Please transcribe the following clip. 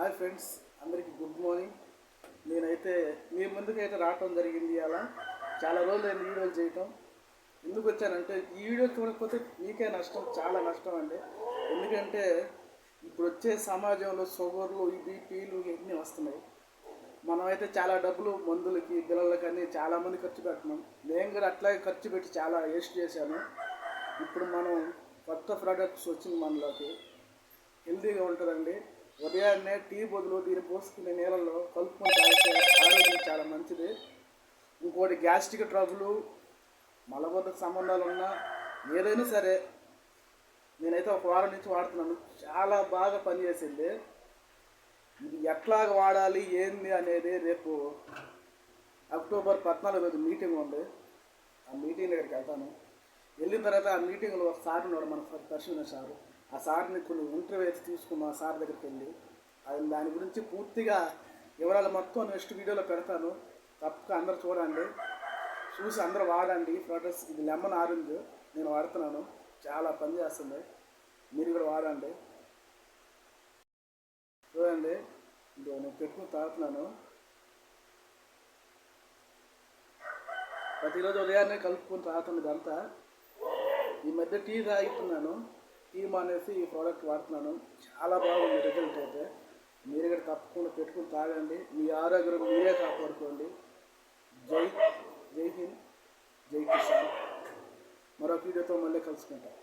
Hi friends, అందరికీ good morning. నేనైతే మీ ముందుకైతే రావటం జరిగింది. అలా చాలా రోజులు నేను వీడియోలు చేయటం. ఎందుకు వచ్చానంటే ఈ వీడియో చూడకపోతే మీకే నష్టం, చాలా నష్టం అండి. ఎందుకంటే ఇప్పుడు వచ్చే సమాజంలో షుగర్లు, ఈ బీపీలు ఇవన్నీ వస్తున్నాయి. మనమైతే చాలా డబ్బులు మందులకి, బిల్లలకి అన్నీ చాలామంది ఖర్చు పెడుతున్నాం. నేను కూడా అట్లాగే ఖర్చు పెట్టి చాలా వేస్ట్ చేశాను. ఇప్పుడు మనం కొత్త ప్రోడక్ట్స్ వచ్చింది మనలోకి, హెల్తీగా ఉంటుందండి. ఉదయాన్నే టీ బదులు దీన్ని పోసుకునే నీళ్ళల్లో కలుపుకొని తాగితే ఆరోగ్యం చాలా మంచిది. ఇంకోటి గ్యాస్ట్రిక్ ట్రబుల్, మలబద్ధక సంబంధాలు ఉన్నా ఏదైనా సరే నేనైతే ఒక వారం నుంచి వాడుతున్నాను. చాలా బాగా పనిచేసింది. ఇది ఎట్లాగ వాడాలి ఏంది అనేది రేపు అక్టోబర్ 14 మీటింగ్ ఉంది. ఆ మీటింగ్ దగ్గరికి వెళ్తాను. వెళ్ళిన తర్వాత ఆ మీటింగ్లో ఒక సార్ ఉన్నాడు, మన పరిశీలన సారు. ఆ సార్ని కొన్ని ఇంటర్వ్యూస్ తీసుకున్న ఆ సార్ దగ్గరికి వెళ్ళి దాని గురించి పూర్తిగా వివరాలు మొత్తం నెక్స్ట్ వీడియోలో పెడతాను. తప్పక అందరూ చూడండి, చూసి అందరూ వాడండి. ప్రోడక్ట్స్ ఇది లెమన్ ఆరెంజ్ నేను వాడుతున్నాను, చాలా పని చేస్తుంది. మీరు కూడా వాడండి. చూడండి, ఇదో నేను పెట్టుకుని తాగుతున్నాను. ప్రతిరోజు ఉదయాన్నే కలుపుకొని తాగుతుంది ఇదంతా. ఈ మధ్య టీ తాగుతున్నాను, టీ మానేసి ఈ ప్రోడక్ట్ వాడుతున్నాను. చాలా బాగుంది రిజల్ట్ అయితే. మీరు కూడా తప్పకుండా పెట్టుకుని తాగండి. మీ ఆరోగ్యం మీరే కాపాడుకోండి. జై హింద్, జై కిసాన్. మరొక వీడియోతో మళ్ళీ కలుసుకుంటాం.